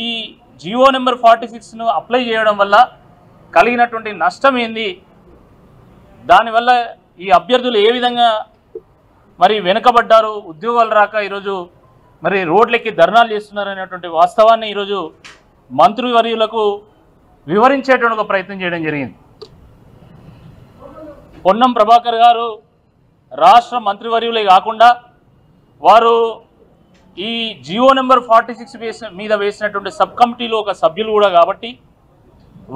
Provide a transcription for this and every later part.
ఈ Jio number 46ను apply చేయడం వల్ల కలిగినటువంటి నష్టం ఏంది, దానివల్ల ఈ అభ్యర్థులు ఏ విధంగా మరి వెనుకబడ్డారు, ఉద్యోగాలు రాక ఈరోజు మరి రోడ్లెక్కి ధర్నాలు చేస్తున్నారు అనేటువంటి వాస్తవాన్ని ఈరోజు మంత్రివర్యులకు వివరించేటువంటి ఒక ప్రయత్నం చేయడం జరిగింది. పొన్నం ప్రభాకర్ గారు రాష్ట్ర మంత్రివర్యులే కాకుండా వారు ఈ జియో నెంబర్ 46 మీద వేసినటువంటి సబ్ కమిటీలో ఒక సభ్యులు కూడా కాబట్టి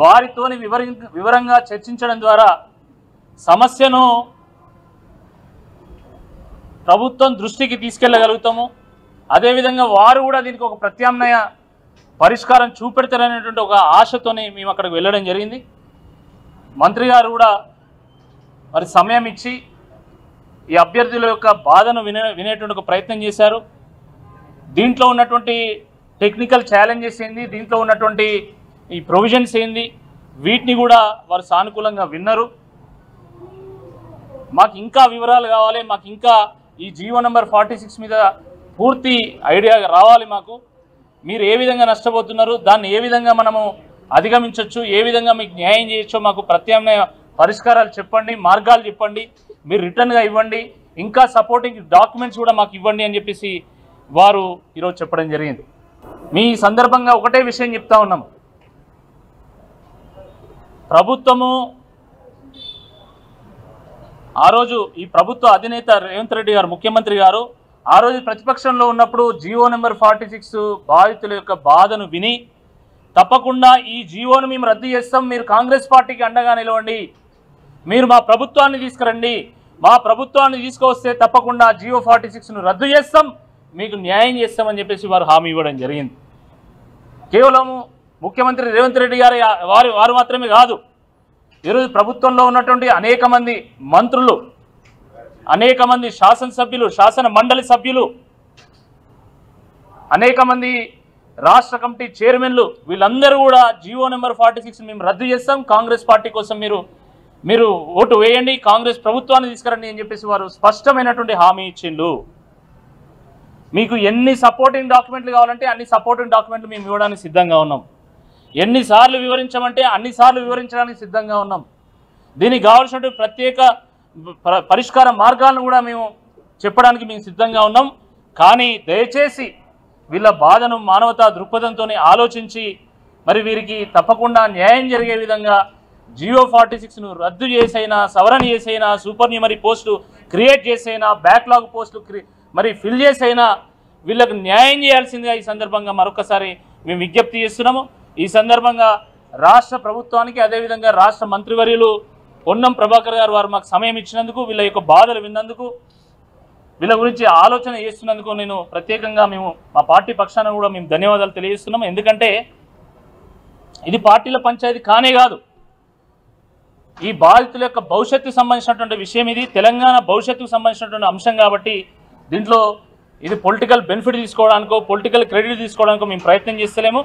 వారితోని వివరంగా చర్చించడం ద్వారా సమస్యను ప్రభుత్వం దృష్టికి తీసుకెళ్లగలుగుతాము. అదేవిధంగా వారు కూడా దీనికి ఒక ప్రత్యామ్నాయ పరిష్కారం చూపెడతారనేటువంటి ఒక ఆశతోనే మేము అక్కడికి వెళ్ళడం జరిగింది. మంత్రి గారు కూడా మరి సమయం ఇచ్చి ఈ అభ్యర్థుల యొక్క బాధను వినేటువంటి ఒక ప్రయత్నం చేశారు. దీంట్లో ఉన్నటువంటి టెక్నికల్ ఛాలెంజెస్ ఏంది, దీంట్లో ఉన్నటువంటి ఈ ప్రొవిజన్స్ ఏంది, వీటిని కూడా వారు సానుకూలంగా విన్నారు. మాకు ఇంకా వివరాలు కావాలి, మాకు ఇంకా ఈ జియో నెంబర్ 46 మీద పూర్తి ఐడియా రావాలి, మాకు మీరు ఏ విధంగా నష్టపోతున్నారు, దాన్ని ఏ విధంగా మనము అధిగమించవచ్చు, ఏ విధంగా మీకు న్యాయం చేయొచ్చో మాకు ప్రత్యామ్నాయ పరిష్కారాలు చెప్పండి, మార్గాలు చెప్పండి, మీరు రిటర్న్గా ఇవ్వండి, ఇంకా సపోర్టింగ్ డాక్యుమెంట్స్ కూడా మాకు ఇవ్వండి అని చెప్పేసి వారు ఈరోజు చెప్పడం జరిగింది. మీ సందర్భంగా ఒకటే విషయం చెప్తా ఉన్నాము, ప్రభుత్వము ఆ రోజు ఈ ప్రభుత్వ అధినేత రేవంత్ రెడ్డి గారు ముఖ్యమంత్రి గారు ఆ రోజు ప్రతిపక్షంలో ఉన్నప్పుడు జియో నెంబర్ 46 బాధితుల యొక్క బాధను విని తప్పకుండా ఈ జియోను మేము రద్దు చేస్తాం, మీరు కాంగ్రెస్ పార్టీకి అండగా నిలవండి, మీరు మా ప్రభుత్వాన్ని తీసుకురండి, మా ప్రభుత్వాన్ని తీసుకువస్తే తప్పకుండా జియో 46ను రద్దు చేస్తాం, మీకు న్యాయం చేస్తామని చెప్పేసి వారు హామీ ఇవ్వడం జరిగింది. కేవలము ముఖ్యమంత్రి రేవంత్ రెడ్డి గారు వారు మాత్రమే కాదు, ఈరోజు ప్రభుత్వంలో ఉన్నటువంటి అనేక మంది మంత్రులు, అనేక మంది శాసనసభ్యులు, శాసన మండలి సభ్యులు, అనేక మంది రాష్ట్ర కమిటీ చైర్మన్లు, వీళ్ళందరూ కూడా జియో నెంబర్ 46 మేము రద్దు చేస్తాం, కాంగ్రెస్ పార్టీ కోసం మీరు ఓటు వేయండి, కాంగ్రెస్ ప్రభుత్వాన్ని తీసుకురండి అని చెప్పేసి వారు స్పష్టమైనటువంటి హామీ ఇచ్చిండ్రు. మీకు ఎన్ని సపోర్టింగ్ డాక్యుమెంట్లు కావాలంటే అన్ని సపోర్టింగ్ డాక్యుమెంట్లు మేము ఇవ్వడానికి సిద్ధంగా ఉన్నాం, ఎన్నిసార్లు వివరించమంటే అన్నిసార్లు వివరించడానికి సిద్ధంగా ఉన్నాం, దీనికి కావాల్సినటువంటి ప్రత్యేక పరిష్కార మార్గాలను కూడా మేము చెప్పడానికి మేము సిద్ధంగా ఉన్నాం. కానీ దయచేసి వీళ్ళ బాధను మానవతా దృక్పథంతో ఆలోచించి మరి వీరికి తప్పకుండా న్యాయం జరిగే విధంగా జియో 46ను రద్దు చేసైనా, సవరణ చేసైనా, సూపర్ న్యూమరీ పోస్టు క్రియేట్ చేసైనా, బ్యాక్లాగ్ పోస్టులు మరి ఫిల్ చేసైనా వీళ్ళకు న్యాయం చేయాల్సిందిగా ఈ సందర్భంగా మరొకసారి మేము విజ్ఞప్తి చేస్తున్నాము. ఈ సందర్భంగా రాష్ట్ర ప్రభుత్వానికి, అదేవిధంగా రాష్ట్ర మంత్రివర్యులు పొన్నం ప్రభాకర్ గారు వారు మాకు సమయం ఇచ్చినందుకు, వీళ్ళ యొక్క బాధలు విన్నందుకు, వీళ్ళ గురించి ఆలోచన చేస్తున్నందుకు నేను ప్రత్యేకంగా మేము మా పార్టీ పక్షాన కూడా మేము ధన్యవాదాలు తెలియజేస్తున్నాము. ఎందుకంటే ఇది పార్టీల పంచాయతీ కానే కాదు, ఈ బాధితుల యొక్క భవిష్యత్తుకు సంబంధించినటువంటి విషయం, ఇది తెలంగాణ భవిష్యత్తుకు సంబంధించినటువంటి అంశం కాబట్టి దీంట్లో ఇది పొలిటికల్ బెనిఫిట్ తీసుకోవడానికో పొలిటికల్ క్రెడిట్ తీసుకోవడానికో మేము ప్రయత్నం చేస్తలేము.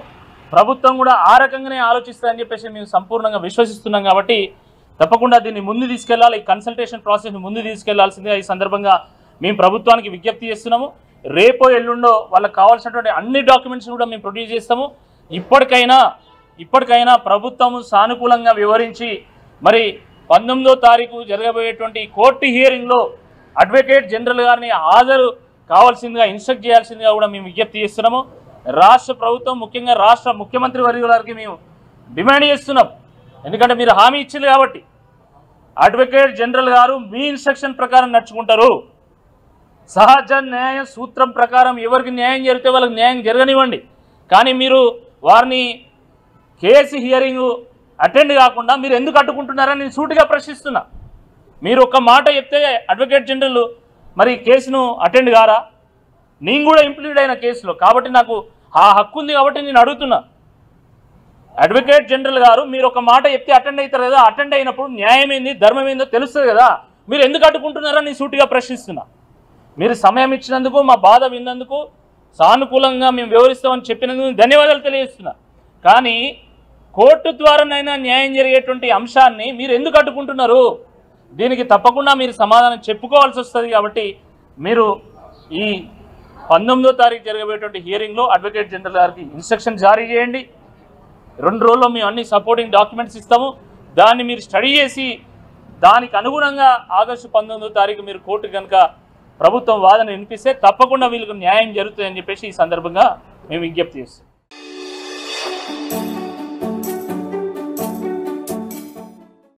ప్రభుత్వం కూడా ఆ రకంగానే ఆలోచిస్తుందని చెప్పేసి మేము సంపూర్ణంగా విశ్వసిస్తున్నాం. కాబట్టి తప్పకుండా దీన్ని ముందు తీసుకెళ్లాలి, ఈ కన్సల్టేషన్ ప్రాసెస్ని ముందు తీసుకెళ్లాల్సిందిగా ఈ సందర్భంగా మేము ప్రభుత్వానికి విజ్ఞప్తి చేస్తున్నాము. రేపో ఎల్లుండో వాళ్ళకి కావాల్సినటువంటి అన్ని డాక్యుమెంట్స్ కూడా మేము ప్రొడ్యూస్ చేస్తాము. ఇప్పటికైనా ప్రభుత్వము సానుకూలంగా వివరించి మరి 19వ తారీఖు జరగబోయేటువంటి కోర్టు హియరింగ్లో అడ్వకేట్ జనరల్ గారిని హాజరు కావాల్సిందిగా ఇన్స్ట్రక్ట్ చేయాల్సిందిగా కూడా మేము విజ్ఞప్తి చేస్తున్నాము. రాష్ట్ర ప్రభుత్వం, ముఖ్యంగా రాష్ట్ర ముఖ్యమంత్రి వర్యుల గారికి మేము డిమాండ్ చేస్తున్నాం. ఎందుకంటే మీరు హామీ ఇచ్చింది కాబట్టి అడ్వకేట్ జనరల్ గారు మీ ఇన్స్ట్రక్షన్ ప్రకారం నడుచుకుంటారు. సహజ న్యాయ సూత్రం ప్రకారం ఎవరికి న్యాయం జరిగితే వాళ్ళకి న్యాయం జరగనివ్వండి. కానీ మీరు వారిని కేసు హియరింగ్ అటెండ్ కాకుండా మీరు ఎందుకు అడ్డుకుంటున్నారని నేను సూటిగా ప్రశ్నిస్తున్నా. మీరు ఒక్క మాట చెప్తే అడ్వకేట్ జనరల్ మరి కేసును అటెండ్ కారా? నేను కూడా ఇంప్లీడ్ అయిన కేసులో, కాబట్టి నాకు ఆ హక్కు ఉంది కాబట్టి నేను అడుగుతున్నా. అడ్వకేట్ జనరల్ గారు మీరు ఒక మాట చెప్తే అటెండ్ అవుతారు కదా, అటెండ్ అయినప్పుడు న్యాయం ఏంది, ధర్మం ఏందో తెలుస్తుంది కదా, మీరు ఎందుకు అడ్డుకుంటున్నారని నేను సూటిగా ప్రశ్నిస్తున్నా. మీరు సమయం ఇచ్చినందుకు, మా బాధ విన్నందుకు, సానుకూలంగా మేము వివరిస్తామని చెప్పినందుకు ధన్యవాదాలు తెలియజేస్తున్నా. కానీ కోర్టు ద్వారానైనా న్యాయం జరిగేటువంటి అంశాన్ని మీరు ఎందుకు అడ్డుకుంటున్నారు? దీనికి తప్పకుండా మీరు సమాధానం చెప్పుకోవాల్సి వస్తుంది. కాబట్టి మీరు ఈ 19వ తారీఖు జరగబోయేటువంటి హియరింగ్లో అడ్వకేట్ జనరల్ గారికి ఇన్స్ట్రక్షన్ జారీ చేయండి. 2 రోజుల్లో మేము అన్ని సపోర్టింగ్ డాక్యుమెంట్స్ ఇస్తాము. దాన్ని మీరు స్టడీ చేసి దానికి అనుగుణంగా ఆగస్టు 19వ తారీఖు మీరు కోర్టు కనుక ప్రభుత్వం వాదన వినిపిస్తే తప్పకుండా వీళ్ళకి న్యాయం జరుగుతుందని చెప్పేసి ఈ సందర్భంగా మేము విజ్ఞప్తి చేస్తాం.